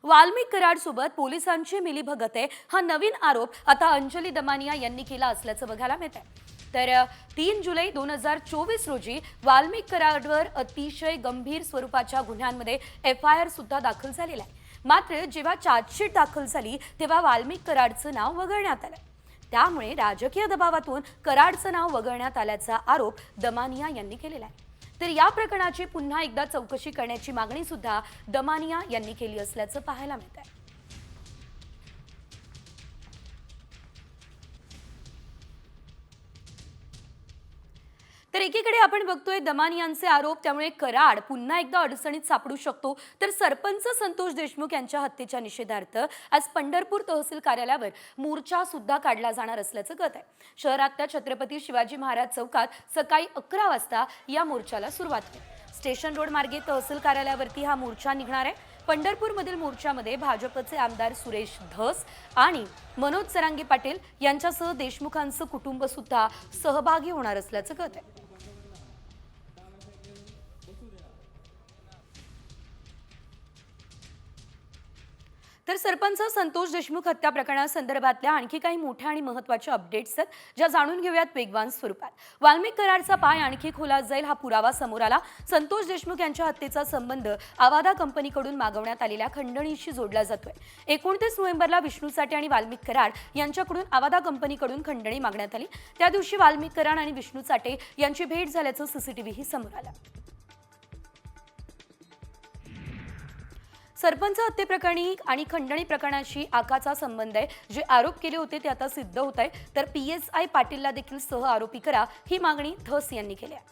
वाल्मिक कराडसोबत पोलिसांची मिलीभगत आहे हा नवीन आरोप आता अंजली दमानिया यांनी केला असल्याचं बघायला मिळत आहे। तर 3 जुलै 2024 रोजी वाल्मिक कराडवर अतिशय गंभीर स्वरूपाच्या गुन्ह्यांमध्ये FIR सुद्धा दाखल झालेला आहे। मात्र जेव्हा चार्जशीट दाखल झाली तेव्हा वाल्मिक कराडचं नाव वगळण्यात आलं। त्यामुळे राजकीय दबावातून कराडचं नाव वगळण्यात आल्याचा आरोप दमानिया यांनी केलेला आहे। तर या प्रकरणाची पुन्हा एकदा चौकशी करण्याची मागणी सुद्धा दमानिया यांनी केली असल्याचं पाहायला मिळत आहे। तर एकीकडे आपण बघतोय दमानियांचे आरोप, त्यामुळे कराड पुन्हा एकदा अडचणीत सापडू शकतो। तर सरपंच संतोष देशमुख यांच्या हत्येच्या निषेधार्थ आज पंढरपूर तहसील कार्यालयावर मोर्चा सुद्धा काढला जाणार असल्याचं कळत आहे। शहरातल्या छत्रपती शिवाजी महाराज चौकात सकाळी 11 वाजता या मोर्चाला सुरुवात होईल। स्टेशन रोड मार्गे तहसील कार्यालयावरती हा मोर्चा निघणार आहे। पंढरपूरमधील मोर्चामध्ये भाजपचे आमदार सुरेश धस आणि मनोज जरांगे पाटील यांच्यासह देशमुखांचं कुटुंब सुद्धा सहभागी होणार असल्याचं कळत आहे। तर सरपंच संतोष देशमुख हत्या प्रकरणासंदर्भातल्या आणखी काही मोठ्या आणि महत्त्वाच्या अपडेट्स आहेत ज्या जाणून घेऊयात वेगवान स्वरूपात। वाल्मिक कराडचा पाय आणखी खोलात जाईल हा पुरावा समोर आला। संतोष देशमुख यांच्या हत्येचा संबंध आवादा कंपनीकडून मागवण्यात आलेल्या खंडणीशी जोडला जातोय। 29 नोव्हेंबरला विष्णू साठे आणि वाल्मिक कराड यांच्याकडून आवादा कंपनीकडून खंडणी मागण्यात आली। त्या दिवशी वाल्मिक कराड आणि विष्णू साठे यांची भेट झाल्याचं CCTVही समोर आलं। सरपंच हत्येप्रकरणी आणि खंडणी प्रकरणाशी आकाचा संबंध आहे। जे आरोप केले होते ते आता सिद्ध होत आहे। तर PSI पाटीलला देखील सह आरोपी करा ही मागणी धस यांनी केली आहे।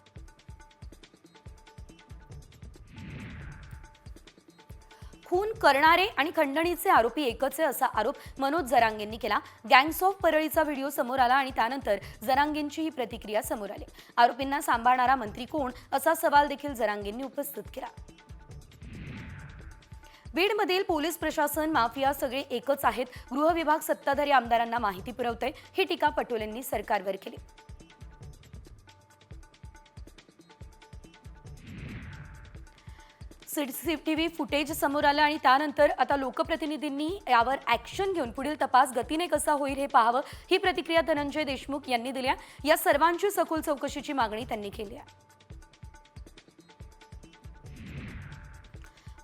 खून करणारे आणि खंडणीचे आरोपी एकच आहे असा आरोप मनोज जरांगेंनी केला। गँग्स ऑफ परळीचा व्हिडिओ समोर आला आणि त्यानंतर जरांगेंची ही प्रतिक्रिया समोर आली। आरोपींना सांभाळणारा मंत्री कोण असा सवाल देखील जरांगेंनी उपस्थित केला। बीडमधील पोलीस प्रशासन माफिया सगळे एकच आहेत, गृह विभाग सत्ताधारी आमदारांना माहिती पुरवतोय ही टीका पटोलेंनी सरकारवर केली। CCTV फुटेज समोर आलं आणि त्यानंतर आता लोकप्रतिनिधींनी यावर ॲक्शन घेऊन पुढील तपास गतीने कसा होईल हे पाहावं ही प्रतिक्रिया धनंजय देशमुख यांनी दिली आहे। या सर्वांची सखोल चौकशीची मागणी त्यांनी केली आहे।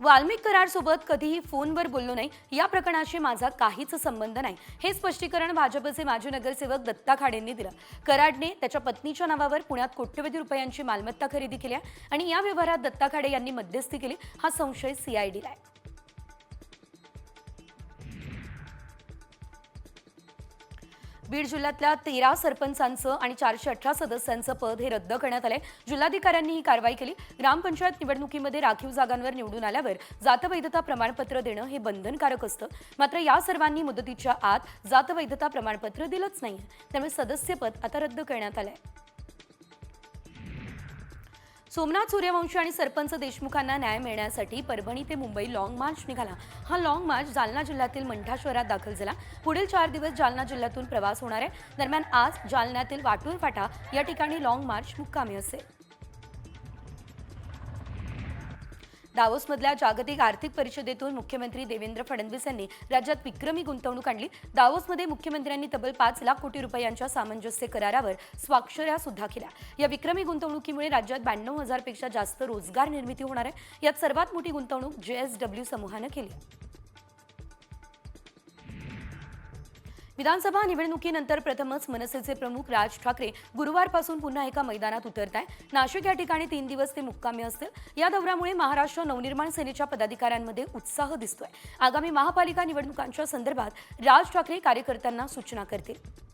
वाल्मिक कराडसोबत कधीही फोनवर बोललो नाही, या प्रकरणाशी माझा काहीच संबंध नाही हे स्पष्टीकरण भाजपचे माजी नगरसेवक दत्ता खाडेंनी दिलं। कराडने त्याच्या पत्नीच्या नावावर पुण्यात कोट्यवधी रुपयांची मालमत्ता खरेदी केली आणि या व्यवहारात दत्ता खाडे यांनी मध्यस्थी केली हा संशय CIDला आहे। बीड जिल्ह्यातल्या 13 सरपंचांचं आणि 418 सदस्यांचं पद हे रद्द करण्यात आले। जिल्हाधिकाऱ्यांनी ही कारवाई केली। ग्रामपंचायत निवडणुकीमध्ये राखीव जागांवर निवडून आल्यावर जातवैधता प्रमाणपत्र देणं हे बंधनकारक असतं। मात्र या सर्वांनी मुदतीच्या आत जातवैधता प्रमाणपत्र दिलंच नाही, त्यामुळे सदस्यपद आता रद्द करण्यात आलंय। सोमनाथ सूर्यवंशी आणि सरपंच देशमुखांना न्याय मिळण्यासाठी परभणी ते मुंबई लॉंग मार्च निघाला। हा लॉंग मार्च जालना जिल्ह्यातील मंठा शहरात दाखल झाला। पुढील 4 दिवस जालना जिल्ह्यातून प्रवास होणार आहे। दरम्यान आज जालन्यातील वाटूर फाटा या ठिकाणी लॉंग मार्च मुक्कामी असेल। दावोसमधल्या जागतिक आर्थिक परिषदेतून मुख्यमंत्री देवेंद्र फडणवीस यांनी राज्यात विक्रमी गुंतवणूक आणली। दावोसमध्ये मुख्यमंत्र्यांनी तब्बल 5 लाख कोटी रुपयांच्या सामंजस्य करारावर स्वाक्षऱ्या सुद्धा केल्या। या विक्रमी गुंतवणुकीमुळे राज्यात 92,000 पेक्षा जास्त रोजगार निर्मिती होणार आहे। यात सर्वात मोठी गुंतवणूक JSW समूहानं केली आहे। विधानसभा निवडणुकीनंतर प्रथमच मनसेचे प्रमुख राज ठाकरे गुरुवारपासून पुन्हा एका मैदानात उतरत आहेत। नाशिक या ठिकाणी 3 दिवस ते मुक्कामी असतील। या दौऱ्यामुळे महाराष्ट्र नवनिर्माण सेनेच्या पदाधिकाऱ्यांमध्ये उत्साह दिसतोय। आगामी महापालिका निवडणुकांच्या संदर्भात राज ठाकरे कार्यकर्त्यांना सूचना करतील।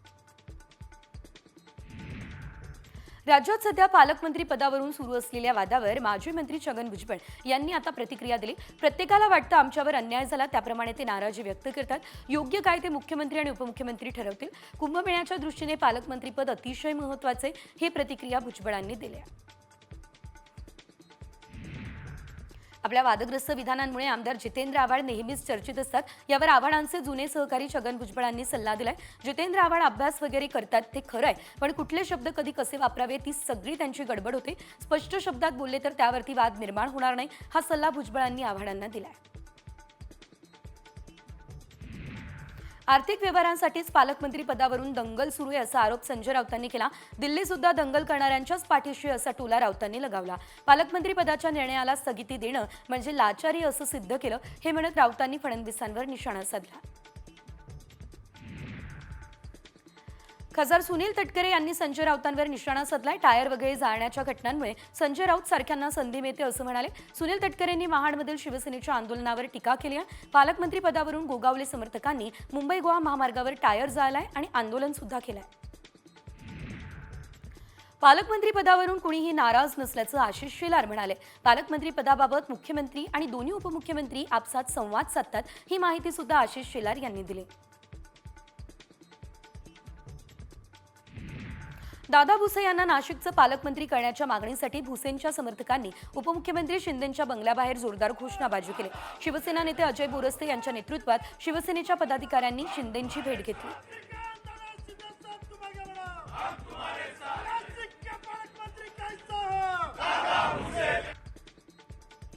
राज्यात सध्या पालकमंत्री पदावरून सुरू असलेल्या वादावर माजी मंत्री छगन भुजबळ यांनी आता प्रतिक्रिया दिली। प्रत्येकाला वाटतं आमच्यावर अन्याय झाला, त्याप्रमाणे ते नाराजी व्यक्त करतात। योग्य काय ते मुख्यमंत्री आणि उपमुख्यमंत्री ठरवतील। कुंभमेळ्याच्या दृष्टीने पालकमंत्रीपद अतिशय महत्त्वाचे ही प्रतिक्रिया भुजबळांनी दिली आहे। आपल्या वादग्रस्त विधानांमुळे आमदार जितेंद्र आव्हाड नेहमीच चर्चेत असतात। यावर आव्हाडांचे जुने सहकारी छगन भुजबळांनी सल्ला दिलाय। जितेंद्र आव्हाड अभ्यास वगैरे करतात ते खरं आहे, पण कुठले शब्द कधी कसे वापरावे ती सगळी त्यांची गडबड होते। स्पष्ट शब्दात बोलले तर त्यावरती वाद निर्माण होणार नाही हा सल्ला भुजबळांनी आव्हाडांना दिलाय। आर्थिक व्यवहारांसाठीच पालकमंत्री पदावरून दंगल सुरू आहे असा आरोप संजय राऊतांनी केला. दिल्ली सुद्धा दंगल करणाऱ्यांच्याच पाठीशी असा टोला राऊतांनी लगावला. पालकमंत्री पदाच्या निर्णयाला स्थगिती देणं म्हणजे लाचारी असं सिद्ध केलं, हे म्हणत राऊतांनी फडणवीसांवर निशाणा साधला. खासदार सुनील तटकरे यांनी संजय राऊतांवर निशाणा साधलाय. टायर वगैरे जाळण्याच्या घटनांमुळे संजय राऊत सारख्यांना संधी मिळते असं म्हणाले. सुनील तटकरेंनी महाडमधील शिवसेनेच्या आंदोलनावर टीका केली आहे. पालकमंत्री पदावरून गोगावले समर्थकांनी मुंबई गोवा महामार्गावर टायर जाळलाय आणि आंदोलन सुद्धा केलंय. पालकमंत्री पदावरून कुणीही नाराज नसल्याचं आशिष शेलार म्हणाले. पालकमंत्री पदाबाबत मुख्यमंत्री आणि दोन्ही उपमुख्यमंत्री आपसात संवाद साधतात, ही माहिती सुद्धा आशिष शेलार यांनी दिली. दादा भुसे यांना नाशिकचं पालकमंत्री करण्याच्या मागणीसाठी भुसेंच्या समर्थकांनी उपमुख्यमंत्री शिंदेंच्या बंगल्याबाहेर जोरदार घोषणाबाजी केली. शिवसेना नेते अजय बोरस्ते यांच्या नेतृत्वात शिवसेनेच्या पदाधिकाऱ्यांनी शिंदेंची भेट घेतली.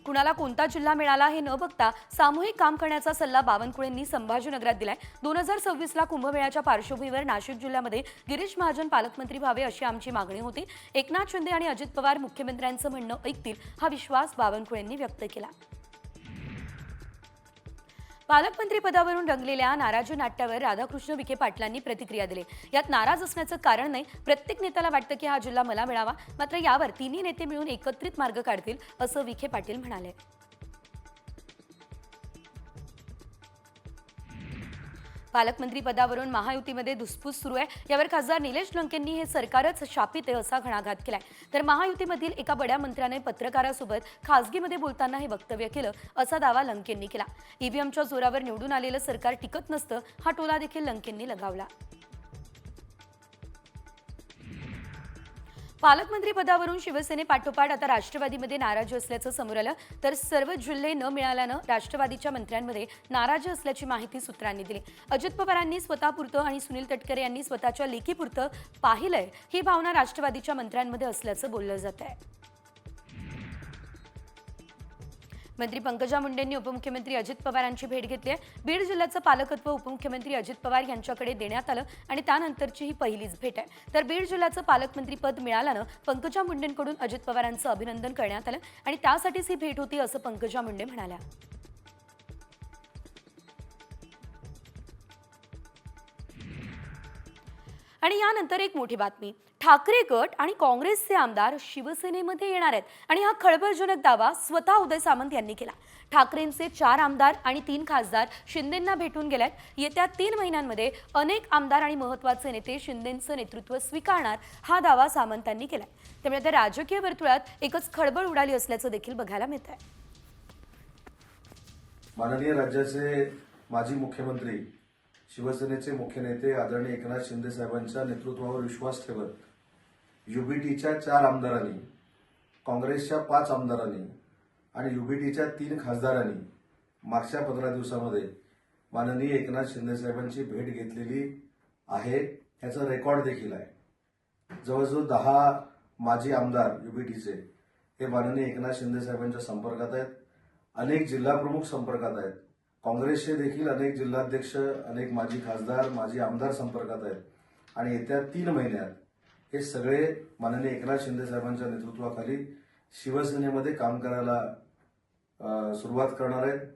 कुणाला कोणता जिल्हा मिळाला हे न बघता सामूहिक काम करण्याचा सल्ला बावनकुळेंनी संभाजीनगरात दिलाय. 2026ला कुंभमेळ्याच्या पार्श्वभूमीवर नाशिक जिल्ह्यामध्ये गिरीश महाजन पालकमंत्री व्हावे अशी आमची मागणी होती. एकनाथ शिंदे आणि अजित पवार मुख्यमंत्र्यांचं म्हणणं ऐकतील, हा विश्वास बावनकुळेंनी व्यक्त केला. पालकमंत्री पदावरून रंगलेल्या नाराजी नाट्यावर राधाकृष्ण विखे पाटलांनी प्रतिक्रिया दिली. यात नाराज असण्याचं कारण नाही. प्रत्येक नेत्याला वाटतं की हा जिल्हा मला मिळावा, मात्र यावर तिन्ही नेते मिळून एकत्रित मार्ग काढतील असं विखे पाटील म्हणाले. पालकमंत्री पदावरून महायुतीमध्ये धुसफूस सुरू आहे. यावर खासदार निलेश लंकेंनी हे सरकारच शापित आहे असा घणाघात केलाय. तर महायुतीमधील एका बड्या मंत्र्याने पत्रकारासोबत खासगीमध्ये बोलताना हे वक्तव्य केलं असा दावा लंकेंनी केला. ईव्हीएमच्या जोरावर निवडून आलेलं सरकार टिकत नसतं, हा टोला देखील लंकेंनी लगावला. पालकमंत्री पदावरून शिवसेनेपाठोपाठ आता राष्ट्रवादीमध्ये नाराजी असल्याचं समोर आलं. तर सर्व जिल्हे न मिळाल्यानं राष्ट्रवादीच्या मंत्र्यांमध्ये नाराजी असल्याची माहिती सूत्रांनी दिली. अजित पवारांनी स्वतःपुरतं आणि सुनील तटकरे यांनी स्वतःच्या लेकीपुरतं पाहिलंय, ही भावना राष्ट्रवादीच्या मंत्र्यांमध्ये असल्याचं बोललं जात आहे. मंत्री पंकजा मुंडेंनी उपमुख्यमंत्री अजित पवारांची भेट घेतली आहे. बीड जिल्ह्याचं पालकत्व उपमुख्यमंत्री अजित पवार यांच्याकडे देण्यात आलं आणि त्यानंतरची ही पहिलीच भेट आहे. तर बीड जिल्ह्याचं पालकमंत्री पद मिळाल्यानं पंकजा मुंडेंकडून अजित पवारांचं अभिनंदन करण्यात आलं आणि त्यासाठीच ही भेट होती असं पंकजा मुंडे म्हणाल्या. आणि यानंतर एक मोठी बातमी. ठाकरे गट आणि काँग्रेसचे आमदार शिवसेनेमध्ये येणार आहेत आणि हा खळबळजनक दावा स्वतः उदय सामंत यांनी केला. ठाकरेंचे 4 आमदार आणि 3 खासदार शिंदेंना भेटून गेलेत. येत्या 3 महिन्यांमध्ये अनेक आमदार आणि महत्त्वाचे नेते शिंदेंचं नेतृत्व स्वीकारणार, हा दावा सामंतांनी केलाय. त्यामुळे त्या राजकीय वर्तुळात एकच खळबळ उडाली असल्याचं देखील बघायला मिळतंय. माननीय राज्याचे माजी मुख्यमंत्री शिवसेनेचे मुख्य नेते आदरणीय एकनाथ शिंदे साहेबांच्या नेतृत्वावर विश्वास ठेवत युबीटीच्या 4 आमदारांनी, काँग्रेसच्या 5 आमदारांनी आणि युबीटीच्या 3 खासदारांनी मागच्या 15 दिवसामध्ये माननीय एकनाथ शिंदे साहेबांची भेट घेतलेली आहे. याचा रेकॉर्ड देखील आहे. जवळजवळ 10 माजी आमदार युबीटीचे हे माननीय एकनाथ शिंदे साहेबांच्या संपर्कात आहेत. अनेक जिल्हाप्रमुख संपर्कात आहेत. काँग्रेसचे देखील अनेक जिल्हाध्यक्ष, अनेक माजी खासदार, माजी आमदार संपर्कात आहेत. आणि येत्या 3 महिन्यात हे सगळे माननीय एकनाथ शिंदे साहेबांच्या नेतृत्वाखाली शिवसेनेमध्ये काम करायला सुरुवात करणार आहेत.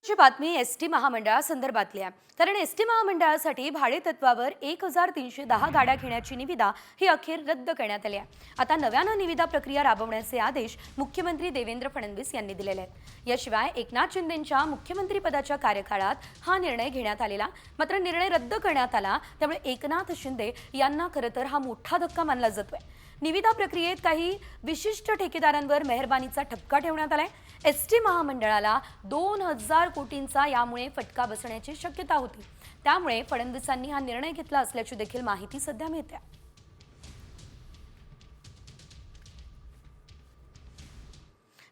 ची बातमी एसटी महामंडळासंदर्भातली आहे. कारण एसटी महामंडळासाठी भाडेतत्वावर 1310 गाड्या घेण्याची निविदा ही अखेर रद्द करण्यात आली आहे. आता नव्यानं निविदा प्रक्रिया राबवण्याचे आदेश मुख्यमंत्री देवेंद्र फडणवीस यांनी दिलेले आहेत. याशिवाय एकनाथ शिंदेंच्या मुख्यमंत्रीपदाच्या कार्यकाळात हा निर्णय घेण्यात आलेला, मात्र निर्णय रद्द करण्यात आला. त्यामुळे एकनाथ शिंदे यांना खरं तर हा मोठा धक्का मानला जातोय. निविदा प्रक्रियेत काही विशिष्ट ठेकेदारांवर मेहरबानीचा ठपका ठेवण्यात आलाय. एसटी महामंडळाला 2000 कोटींचा यामुळे फटका बसण्याची शक्यता होती. त्यामुळे फडणवीसांनी हा निर्णय घेतला असल्याची देखील माहिती सध्या मिळते.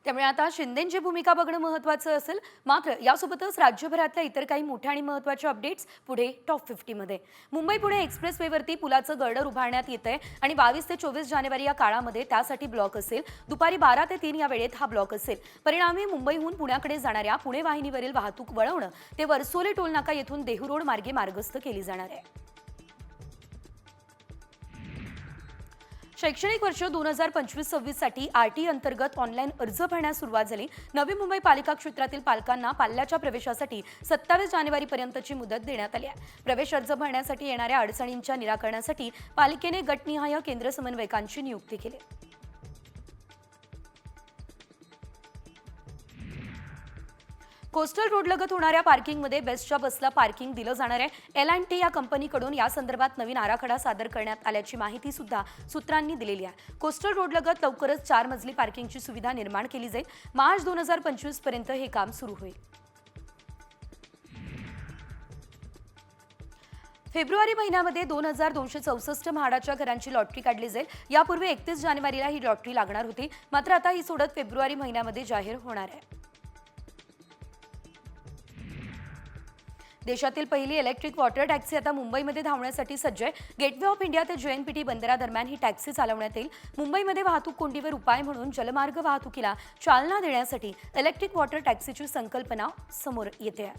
त्यामुळे आता शिंदेंची भूमिका बघणं महत्त्वाचं असेल. मात्र यासोबतच राज्यभरातल्या इतर काही मोठ्या आणि महत्त्वाच्या अपडेट्स पुढे टॉप 50 मध्ये. मुंबई पुणे एक्सप्रेसवेवरती पुलाचं गर्डर उभारण्यात येतंय आणि 22 ते 24 जानेवारी या काळामध्ये त्यासाठी ब्लॉक असेल. दुपारी 12 ते 3 या वेळेत हा ब्लॉक असेल. परिणामी मुंबईहून पुण्याकडे जाणाऱ्या पुणे वाहिनीवरील वाहतूक वळवणं ते वर्सोले टोलनाका येथून देहू रोड मार्गे मार्गस्थ केली जाणार आहे. शैक्षणिक वर्ष 2025-26 साठी आरटी अंतर्गत ऑनलाईन अर्ज भरण्यास सुरुवात झाली. नवी मुंबई पालिका क्षेत्रातील पालकांना पाल्याच्या प्रवेशासाठी 27 जानेवारीपर्यंतची मुदत देण्यात आली आहे. प्रवेश अर्ज भरण्यासाठी येणाऱ्या अडचणींच्या निराकरणासाठी पालिकेने गटनिहाय केंद्र समन्वयकांची नियुक्ती केली. कोस्टल रोडलगत होणाऱ्या पार्किंगमध्ये बेस्टच्या बसला पार्किंग दिलं जाणार आहे. L&T या कंपनीकडून या संदर्भात नवीन आराखडा सादर करण्यात आल्याची माहिती सुद्धा सूत्रांनी दिलेली आहे. कोस्टल रोडलगत लवकरच 4 मजली पार्किंगची सुविधा निर्माण केली जाईल. मार्च 2025 पर्यंत हे काम सुरू होईल. फेब्रुवारी महिन्यामध्ये 2264 म्हाडाच्या घरांची लॉटरी काढली जाईल. यापूर्वी 31 जानेवारीला ही लॉटरी लागणार होती. मात्र आता ही सोडत फेब्रुवारी महिन्यामध्ये जाहीर होणार आहे. देशातील पहिली इलेक्ट्रिक वॉटर टॅक्सी आता मुंबईमध्ये धावण्यासाठी सज्ज आहे. गेटवे ऑफ इंडिया ते JNPT बंदरादरम्यान ही टॅक्सी चालवण्यात येईल. मुंबईमध्ये वाहतूक कोंडीवर उपाय म्हणून जलमार्ग वाहतुकीला चालना देण्यासाठी इलेक्ट्रिक वॉटर टॅक्सीची संकल्पना समोर येते.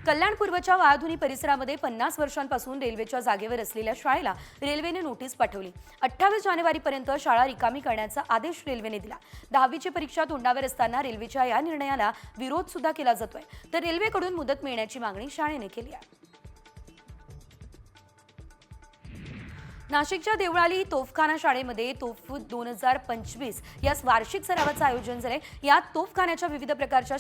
कल्याण पूर्वच्या वाळधुनी परिसरामध्ये 50 वर्षांपासून रेल्वेच्या जागेवर असलेल्या शाळेला रेल्वेने नोटीस पाठवली. 28 जानेवारीपर्यंत शाळा रिकामी करण्याचा आदेश रेल्वेने दिला. 10वीची परीक्षा तोंडावर असताना रेल्वेच्या या निर्णयाला विरोध सुद्धा केला जातोय. तर रेल्वेकडून मुदत मिळण्याची मागणी शाळेने केली आहे. नाशिकच्या देवळाली तोफखाना शाळेमध्ये तोफ 2025 या वार्षिक सरावाचं आयोजन झालंय. यात तोफखान्याच्या विविध प्रकारच्या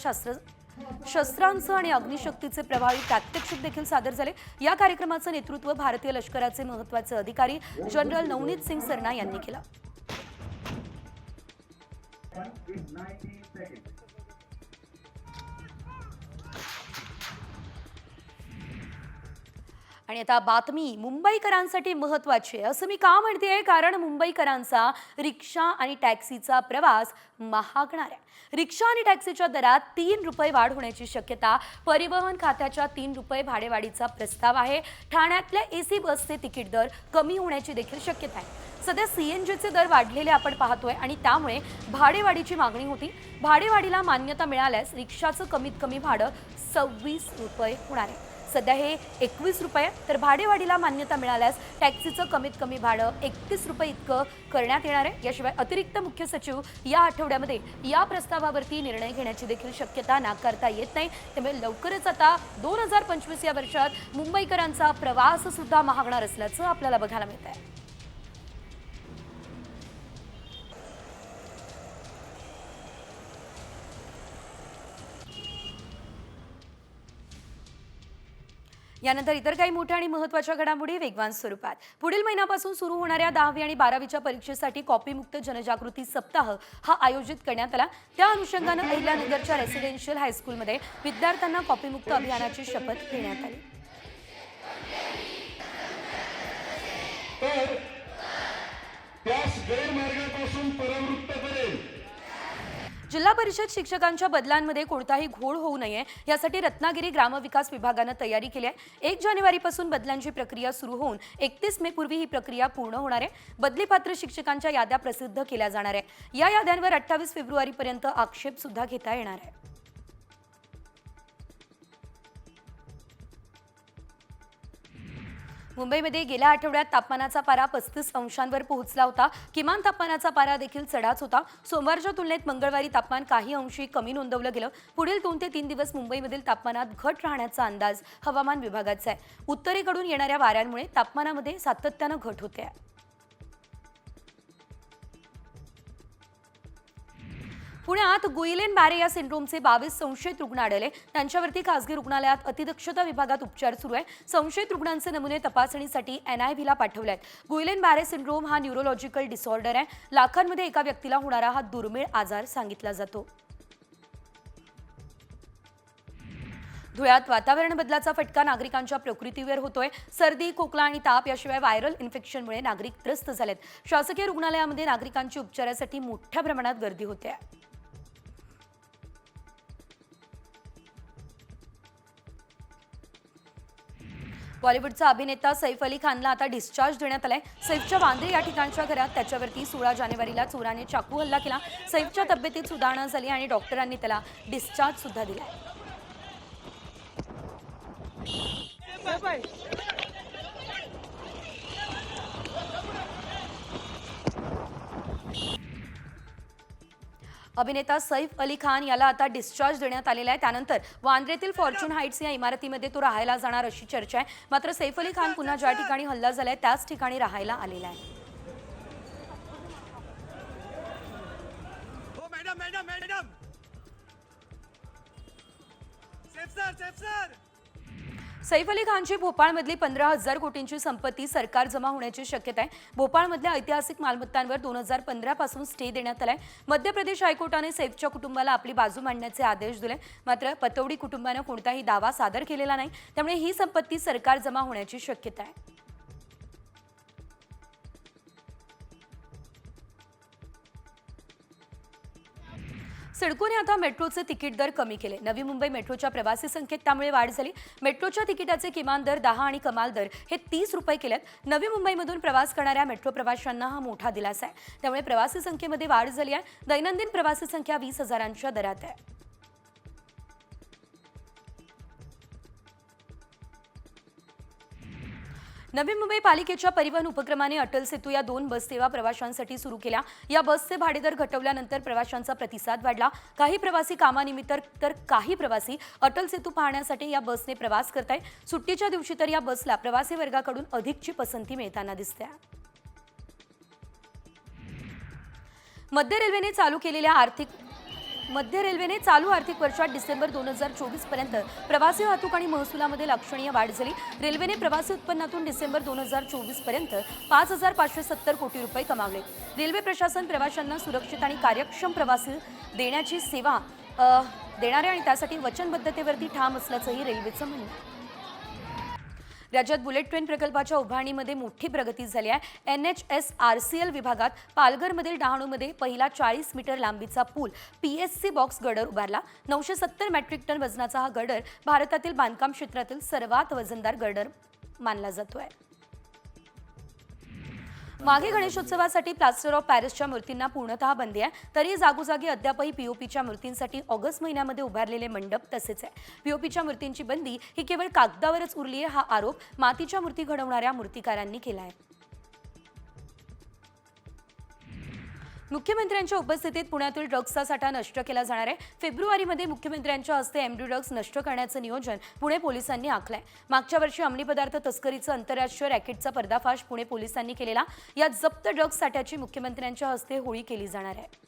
शस्त्रांचं आणि अग्निशक्तीचे प्रभावी प्रात्यक्षिक देखील सादर झाले. या कार्यक्रमाचं नेतृत्व भारतीय लष्कराचे महत्त्वाचे अधिकारी जनरल नवनीत सिंग सरना यांनी केलं. आणि आता बातमी मुंबईकरांसाठी महत्त्वाची आहे. असं मी का म्हणतेय? कारण मुंबईकरांचा रिक्षा आणि टॅक्सीचा प्रवास महागणार आहे. रिक्षा आणि टॅक्सीच्या दरात 3 रुपये वाढ होण्याची शक्यता. परिवहन खात्याच्या 3 रुपये भाडेवाढीचा प्रस्ताव आहे. ठाण्यातल्या AC बसचे तिकीट दर कमी होण्याची देखील शक्यता आहे. सध्या CNGचे दर वाढलेले आपण पाहतोय आणि त्यामुळे भाडेवाढीची मागणी होती. भाडेवाढीला मान्यता मिळाल्यास रिक्षाचं कमीत कमी भाडं 26 रुपये होणार आहे. सध्या हे 21 रुपये, तर भाडेवाढीला मान्यता मिळाल्यास टॅक्सीचं कमीत कमी भाडं 31 रुपये इतकं करण्यात येणार आहे. याशिवाय अतिरिक्त मुख्य सचिव या आठवड्यामध्ये या प्रस्तावावरती निर्णय घेण्याची देखील शक्यता नाकारता येत नाही. त्यामुळे लवकरच आता 2025 या वर्षात मुंबईकरांचा प्रवास सुद्धा महागणार असल्याचं आपल्याला बघायला मिळत आहे. यानंतर इतर काही मोठ्या आणि महत्त्वाच्या घडामोडी वेगवान स्वरूपात. पुढील महिन्यापासून सुरू होणाऱ्या 10वी आणि 12वीच्या परीक्षेसाठी कॉपीमुक्त जनजागृती सप्ताह हा आयोजित करण्यात आला. त्या अनुषंगानं अहिल्यानगरच्या रेसिडेन्शियल हायस्कूलमध्ये विद्यार्थ्यांना कॉपीमुक्त अभियानाची शपथ घेण्यात आली. त्यास गैरमार्गापासून परावृत्त करेल. जिल्हा परिषद शिक्षकांच्या बदलांमध्ये कोणताही घोळ होऊ नये यासाठी रत्नागिरी ग्रामविकास विभागानं तयारी केली आहे. 1 जानेवारीपासून बदलांची प्रक्रिया सुरू होऊन 31 मे पूर्वी ही प्रक्रिया पूर्ण होणार आहे. बदलीपात्र शिक्षकांच्या याद्या प्रसिद्ध केल्या जाणार आहे. या याद्यांवर 28 फेब्रुवारीपर्यंत आक्षेप सुद्धा घेता येणार आहे. मुंबईमध्ये गेल्या आठवड्यात तापमानाचा पारा 35 अंशांवर पोहोचला होता. किमान तापमानाचा पारा देखील चढाच होता. सोमवारच्या तुलनेत मंगळवारी तापमान काही अंशी कमी नोंदवलं गेलं. पुढील 2 ते 3 दिवस मुंबईमधील तापमानात घट राहण्याचा अंदाज हवामान विभागाचा आहे. उत्तरेकडून येणाऱ्या वाऱ्यांमुळे तापमानामध्ये सातत्यानं घट होते आहे. पुण्यात गुइलेन बॅरे या सिंड्रोमचे 22 संशयित रुग्ण आढळले. त्यांच्यावरती खासगी रुग्णालयात अतिदक्षता विभागात उपचार सुरू आहे. संशयित रुग्णांचे नमुने तपासणीसाठी NIVला पाठवले आहेत. गुइलेन बॅरे सिंड्रोम हा न्यूरोलॉजिकल डिसऑर्डर आहे. लाखांमध्ये एका व्यक्तीला होणारा हा दुर्मिळ आजार सांगितला जातो. धुळ्यात वातावरण बदलाचा फटका नागरिकांच्या प्रकृतीवर होतोय. सर्दी, खोकला आणि ताप याशिवाय व्हायरल इन्फेक्शनमुळे नागरिक त्रस्त झालेत. शासकीय रुग्णालयामध्ये नागरिकांची उपचारासाठी मोठ्या प्रमाणात गर्दी होते. बॉलिवूडचा अभिनेता सैफ अली खानला आता डिस्चार्ज देण्यात आलाय. सैफच्या वांद्रे या ठिकाणच्या घरात त्याच्यावरती 16 जानेवारीला चोराने चाकू हल्ला केला. सैफच्या तब्येतीत सुधारणा झाली आणि डॉक्टरांनी त्याला डिस्चार्ज सुद्धा दिलाय. अभिनेता सैफ अली खान याला आता डिस्चार्ज देण्यात आलेला आहे. त्यानंतर वांद्रेतील फॉर्च्यून हाईट्स या इमारतीमध्ये तो राहायला जाणार अशी चर्चा आहे. मात्र सैफ अली खान पुन्हा ज्या ठिकाणी हल्ला झालाय त्याच ठिकाणी राहायला आलेला आहे. सैफ अली खानची भोपाळमधली 15,000 कोटींची संपत्ती सरकार जमा होण्याची शक्यता आहे. भोपाळमधल्या ऐतिहासिक मालमत्तांवर 2015 पासून स्टे देण्यात आलाय. मध्य प्रदेश हायकोर्टाने सैफच्या कुटुंबाला आपली बाजू मांडण्याचे आदेश दिले. मात्र पतौडी कुटुंबाने कोणताही दावा सादर केलेला नाही. त्यामुळे ही संपत्ती सरकार जमा होण्याची शक्यता आहे. सिडकोने आता मेट्रोचे तिकीट दर कमी केले. नवी मुंबई मेट्रोच्या प्रवासी संख्येत त्यामुळे वाढ झाली. मेट्रोच्या तिकिटाचे किमान दर 10 आणि कमाल दर हे 30 रुपये केलेत. नवी मुंबईमधून प्रवास करणाऱ्या मेट्रो प्रवाशांना हा मोठा दिलासा आहे. त्यामुळे प्रवासी संख्येमध्ये वाढ झाली आहे. दैनंदिन प्रवासी संख्या 20,000च्या दरात आहे. नवी मुंबई पालिकेच्या परिवहन उपक्रमाने अटल सेतू या 2 बस सेवा प्रवाशांसाठी सुरू केल्या. या बसचे भाडेदर घटवल्यानंतर प्रवाशांचा प्रतिसाद वाढला. काही प्रवासी कामानिमित्त तर काही प्रवासी अटल सेतू पाहण्यासाठी या बसने प्रवास करताय. सुट्टीच्या दिवशी तर या बसला प्रवासी वर्गाकडून अधिकची पसंती मिळताना दिसते. मध्य रेल्वेने चालू आर्थिक वर्षात डिसेंबर 2024 पर्यंत प्रवासी वाहतूक आणि महसुलामध्ये लक्षणीय वाढ झाली. रेल्वेने प्रवासी उत्पन्नातून डिसेंबर 2024 पर्यंत 5,570 कोटी रुपये कमावले. रेल्वे प्रशासन प्रवाशांना सुरक्षित आणि कार्यक्षम प्रवासी देण्याची सेवा देणारे आणि त्यासाठी वचनबद्धतेवरती ठाम असल्याचंही रेल्वेचं म्हणणं आहे. राज्यात बुलेट ट्रेन प्रकल्पाच्या उभारणीमध्ये मोठी प्रगती झाली आहे. NHSRCL विभागात पालघरमधील डहाणूमध्ये पहिला 40 मीटर लांबीचा पूल PSC बॉक्स गर्डर उभारला. 970 मेट्रिक टन वजनाचा हा गर्डर भारतातील बांधकाम क्षेत्रातील सर्वात वजनदार गर्डर मानला जातोय. मागे गणेशोत्सवासाठी प्लास्टर ऑफ पॅरिसच्या मूर्तींना पूर्णतः बंदी आहे. तरी जागोजागी अद्यापही POPच्या मूर्तींसाठी ऑगस्ट महिन्यामध्ये उभारलेले मंडप तसेच आहे. POPच्या मूर्तींची बंदी ही केवळ कागदावरच उरली आहे, हा आरोप मातीच्या मूर्ती घडवणाऱ्या मूर्तिकारांनी केला आहे. मुख्यमंत्र्यांच्या उपस्थितीत पुण्यातील ड्रग्सचा साठा नष्ट केला जाणार आहे. फेब्रुवारीमध्ये मुख्यमंत्र्यांच्या हस्ते MD ड्रग्स नष्ट करण्याचं नियोजन पुणे पोलिसांनी आखलंय. मागच्या वर्षी अंमली पदार्थ तस्करीचं आंतरराष्ट्रीय रॅकेटचा पर्दाफाश पुणे पोलिसांनी केलेला. या जप्त ड्रग्स साठ्याची मुख्यमंत्र्यांच्या हस्ते होळी केली जाणार आहे.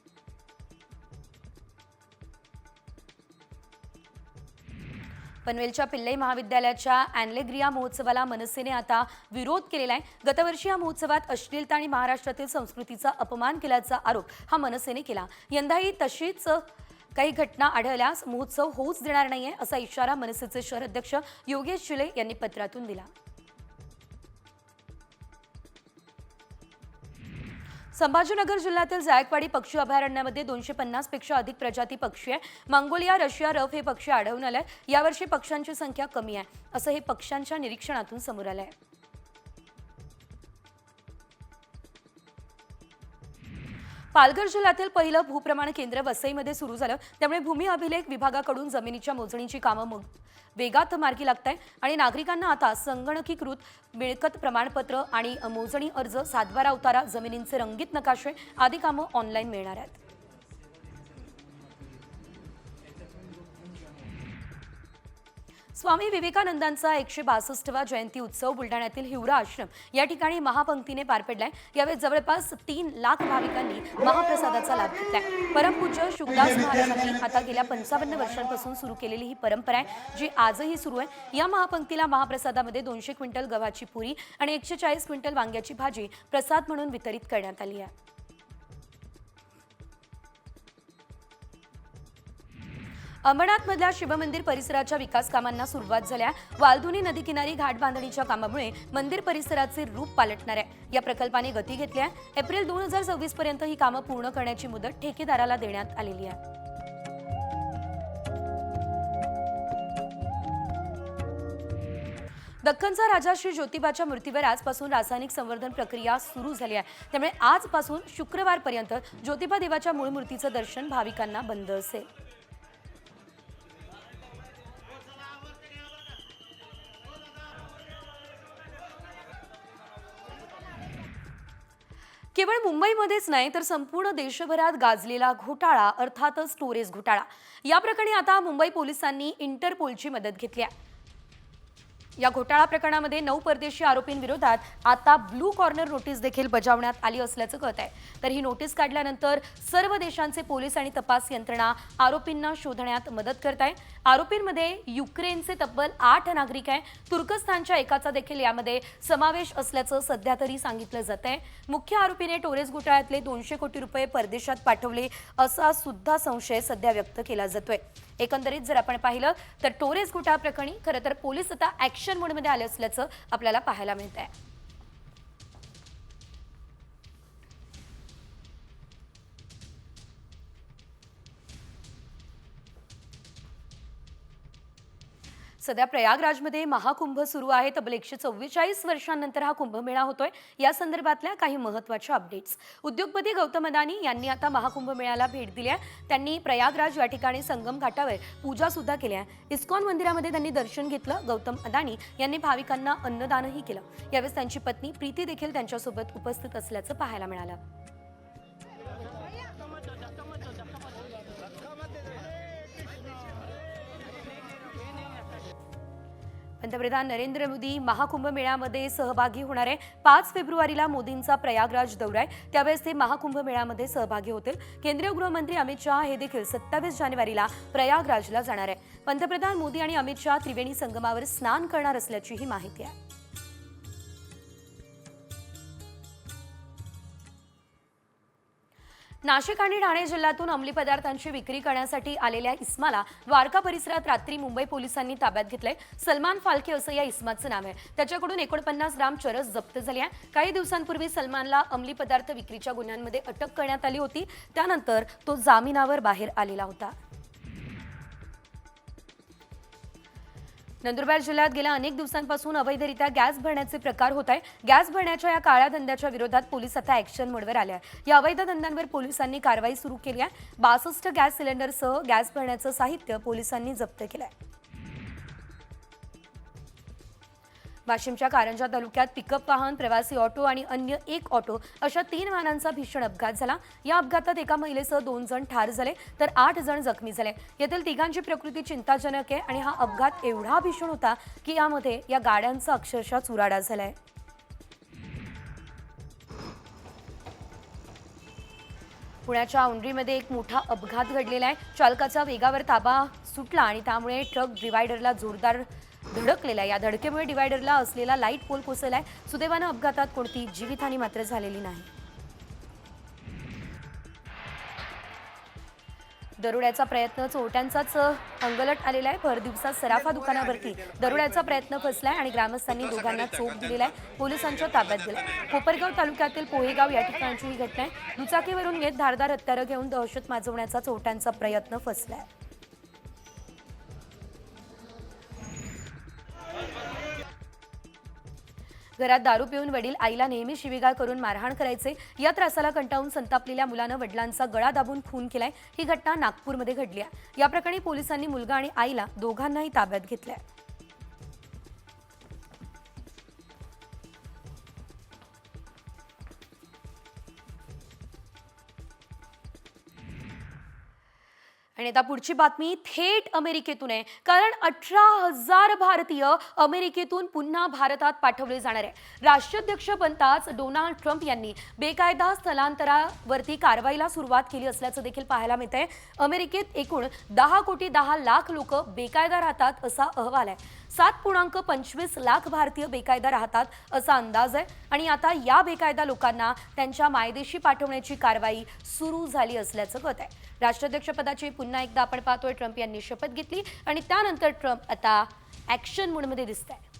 पनवेलच्या पिल्लई महाविद्यालयाच्या अॅनलेग्रिया महोत्सवाला मनसेने आता विरोध केलेला आहे. गतवर्षी या महोत्सवात अश्लीलता आणि महाराष्ट्रातील संस्कृतीचा अपमान केल्याचा आरोप हा मनसेने केला. यंदाही तशीच काही घटना आढळल्यास महोत्सव होऊच देणार नाहीये असा इशारा मनसेचे शहर अध्यक्ष योगेश चिले यांनी पत्रातून दिला. संभाजीनगर जिल्ह्यातील जायकवाडी पक्षी अभयारण्यामध्ये 250 पेक्षा अधिक प्रजाती पक्षी आहे. मंगोलिया, रशिया, रफ हे पक्षी आढळून आले. यावर्षी पक्ष्यांची संख्या कमी आहे असं हे पक्ष्यांच्या निरीक्षणातून समोर आलंय. पालघर जिल्ह्यातील पहिलं भूप्रमाण केंद्र वसईमध्ये सुरू झालं. त्यामुळे भूमी अभिलेख विभागाकडून जमिनीच्या मोजणीची कामं वेगात मार्गी लागत आहे आणि नागरिकांना आता संगणकीकृत मिळकत प्रमाणपत्र आणि मोजणी अर्ज, सातबारा उतारा, जमिनींचे रंगीत नकाशे आदी कामं ऑनलाईन मिळणार आहेत. स्वामी विवेकानंदांचा 162वा जयंती उत्सव बुलढाण्यातील हिवरा आश्रम या ठिकाणी महापंक्तीने पार पडलाय. यावेळी जवळपास 3 लाख भाविकांनी महाप्रसादाचा लाभ घेतलाय. परमपूज्य शुकदास महाराजांनी आता गेल्या 55 वर्षांपासून सुरू केलेली ही परंपरा आहे, जी आजही सुरू आहे. या महापंक्तीला महाप्रसादामध्ये 200 क्विंटल गव्हाची पुरी आणि 140 क्विंटल वांग्याची भाजी प्रसाद म्हणून वितरित करण्यात आली आहे. अंबरनाथमधल्या शिवमंदिर परिसराच्या विकास कामांना सुरुवात झाल्या. वालधुनी नदीकिनारी घाट बांधणीच्या कामामुळे मंदिर परिसराचे रूप पालटणार आहे. या प्रकल्पाने गती घेतली आहे. एप्रिल 2026 पर्यंत ही कामं पूर्ण करण्याची मुदत ठेकेदाराला देण्यात आलेली आहे. दख्खनचा राजा श्री ज्योतिबाच्या मूर्तीवर आजपासून रासायनिक संवर्धन प्रक्रिया सुरू झाली आहे. त्यामुळे आजपासून शुक्रवारपर्यंत ज्योतिबा देवाच्या मूळ मूर्तीचं दर्शन भाविकांना बंद असेल. केवळ मुंबईमध्येच नाही तर संपूर्ण देशभरात गाजलेला घोटाळा अर्थातच स्टोरेज घोटाळा. या प्रकरणी आता मुंबई पोलिसांनी इंटरपोलची मदत घेतली आहे. या घोटाळा प्रकरणामध्ये 9 परदेशी आरोपींविरोधात आता ब्लू कॉर्नर नोटीस देखील बजावण्यात आली असल्याचं कळत आहे. तर ही नोटीस काढल्यानंतर सर्व देशांचे पोलीस आणि तपास यंत्रणा आरोपींना शोधण्यात मदत करत आहे. आरोपींमध्ये युक्रेनचे तब्बल 8 नागरिक आहे. तुर्कस्तानच्या एकाचा देखील यामध्ये समावेश असल्याचं सध्या तरी सांगितलं जात आहे. मुख्य आरोपीने टोरेस घोटाळ्यातले 200 कोटी रुपये परदेशात पाठवले असा सुद्धा संशय सध्या व्यक्त केला जातोय. एकंदरीत जर आपण पाहिलं तर टोरेस घोटाळा प्रकरणी खरं तर पोलीस आता ऍक्शन मोडमध्ये आले असल्याचं आपल्याला पाहायला मिळत आहे. सध्या प्रयागराजमध्ये महाकुंभ सुरू आहे. तब्बल 144 वर्षांनंतर हा कुंभमेळा होतोय. या संदर्भातल्या काही महत्त्वाच्या अपडेट्स. उद्योगपती गौतम अदानी यांनी आता महाकुंभ मेळ्याला भेट दिली आहे. त्यांनी प्रयागराज या ठिकाणी संगम घाटावर पूजा सुद्धा केली आहे. इस्कॉन मंदिरामध्ये त्यांनी दर्शन घेतलं. गौतम अदानी यांनी भाविकांना अन्नदानही केलं. यावेळेस त्यांची पत्नी प्रीती देखील त्यांच्यासोबत उपस्थित असल्याचं पाहायला मिळालं. पंतप्रधान नरेंद्र मोदी महाकुंभ मेळ्यामध्ये सहभागी होणार आहे. 5 फेब्रुवारीला मोदींचा प्रयागराज दौरा आहे. त्यावेळेस ते महाकुंभ मेळ्यामध्ये सहभागी होतील. केंद्रीय गृहमंत्री अमित शहा हे देखील 27 जानेवारीला प्रयागराजला जाणार आहे. पंतप्रधान मोदी आणि अमित शहा त्रिवेणी संगमावर स्नान करणार असल्याची ही माहिती आहे. नाशिक आणि ठाणे जिल्ह्यातून अंमली पदार्थांची विक्री करण्यासाठी आलेल्या इस्माला द्वारका परिसरात रात्री मुंबई पोलिसांनी ताब्यात घेतलंय. सलमान फाल्के असं या इस्माचं नाव आहे. त्याच्याकडून 49 ग्राम चरस जप्त झाली आहे. काही दिवसांपूर्वी सलमानला अंमली पदार्थ विक्रीच्या गुन्ह्यांमध्ये अटक करण्यात आली होती. त्यानंतर तो जामिनावर बाहेर आलेला होता. नंदुरबार जिल्ह्यात गेल्या अनेक दिवसांपासून अवैधरित्या गॅस भरण्याचे प्रकार होत आहे. गॅस भरण्याच्या या काळ्या धंद्याच्या विरोधात पोलीस आता ऍक्शन मोडवर आले आहे. या अवैध धंद्यांवर पोलिसांनी कारवाई सुरू केली आहे. 62 गॅस सिलेंडरसह गॅस भरण्याचं साहित्य पोलिसांनी जप्त केलं आहे. वाशिमच्या कारंजा तालुक्यात पिकअप वाहन, प्रवासी ऑटो आणि अन्य एक ऑटो अशा 3 वाहनांचा भीषण अपघात झाला. या अपघातात एका महिलेसह 2 जण ठार झाले तर 8 जण जखमी झाले. यातील 3घांची प्रकृती चिंताजनक आहे आणि हा अपघात एवढा भीषण होता की यामध्ये या गाड्यांचा अक्षरशः चुराडा झालाय. पुण्याच्या औंढरीमध्ये एक मोठा अपघात घडलेला आहे. चालकाचा वेगावर ताबा सुटला आणि त्यामुळे ट्रक डिवायडरला जोरदार धडकलेला. या धडकेमुळे डिवायडरला असलेला लाईट पोल कोसळलाय. सुदैवानं अपघातात कोणती जीवितहानी मात्र झालेली नाही. दरोड्याचा प्रयत्न चोरट्यांचाच अंगलट आलेला आहे. भर दिवसात सराफा दुकानावरती दरोड्याचा प्रयत्न फसलाय आणि ग्रामस्थांनी दोघांना चोप दिलेला आहे. पोलिसांच्या ताब्यात दिलाय. कोपरगाव तालुक्यातील पोहेगाव या ठिकाणची ही घटना आहे. दुचाकीवरून येत धारदार हत्यारं घेऊन दहशत माजवण्याचा चोरट्यांचा प्रयत्न फसलाय. घरात दारू पिऊन वडील आईला नेहमी शिवीगाळ करून मारहाण करायचे. या त्रासाला कंटाळून संतापलेल्या मुलानं वडिलांचा गळा दाबून खून केलाय. ही घटना नागपूरमध्ये घडली आहे. या प्रकरणी पोलिसांनी मुलगा आणि आईला दोघांनाही ताब्यात घेतलंय. आणि आता पुढची बातमी थेट अमेरिकेतून आहे. कारण 18,000 भारतीय अमेरिकेतून पुन्हा भारतात पाठवले जाणार आहे. राष्ट्राध्यक्ष बनताच डोनाल्ड ट्रम्प यांनी बेकायदा स्थलांतरावरती कारवाईला सुरुवात केली असल्याचं देखील पाहायला मिळतंय. अमेरिकेत एकूण 10 कोटी 10 लाख लोक बेकायदा राहतात असा अहवाल आहे. 7.25 लाख भारतीय बेकायदा राहतात असा अंदाज आहे. आणि आता या बेकायदा लोकांना त्यांच्या मायदेशी पाठवण्याची कारवाई सुरू झाली असल्याचं कळत आहे. राष्ट्राध्यक्षपदाची पुन्हा पुन्हा एकदा आपण पाहतोय ट्रम्प यांनी शपथ घेतली आणि त्यानंतर ट्रम्प आता ॲक्शन मोडमध्ये दिसत आहे.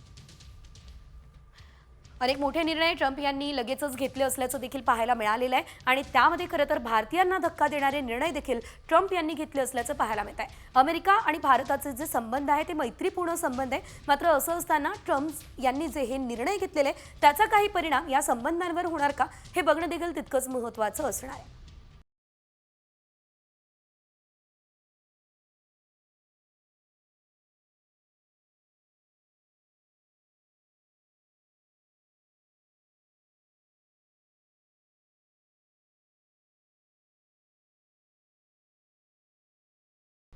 अनेक मोठे निर्णय ट्रम्प यांनी लगेचच घेतले असल्याचं देखील पाहायला मिळालेलं आहे आणि त्यामध्ये खरं तर भारतीयांना धक्का देणारे निर्णय देखील ट्रम्प यांनी घेतले असल्याचं पाहायला मिळत आहे. अमेरिका आणि भारताचे जे संबंध आहे ते मैत्रीपूर्ण संबंध आहे. मात्र असं असताना ट्रम्प यांनी जे हे निर्णय घेतलेले त्याचा काही परिणाम या संबंधांवर होणार का हे बघणं देखील तितकंच महत्त्वाचं असणार आहे.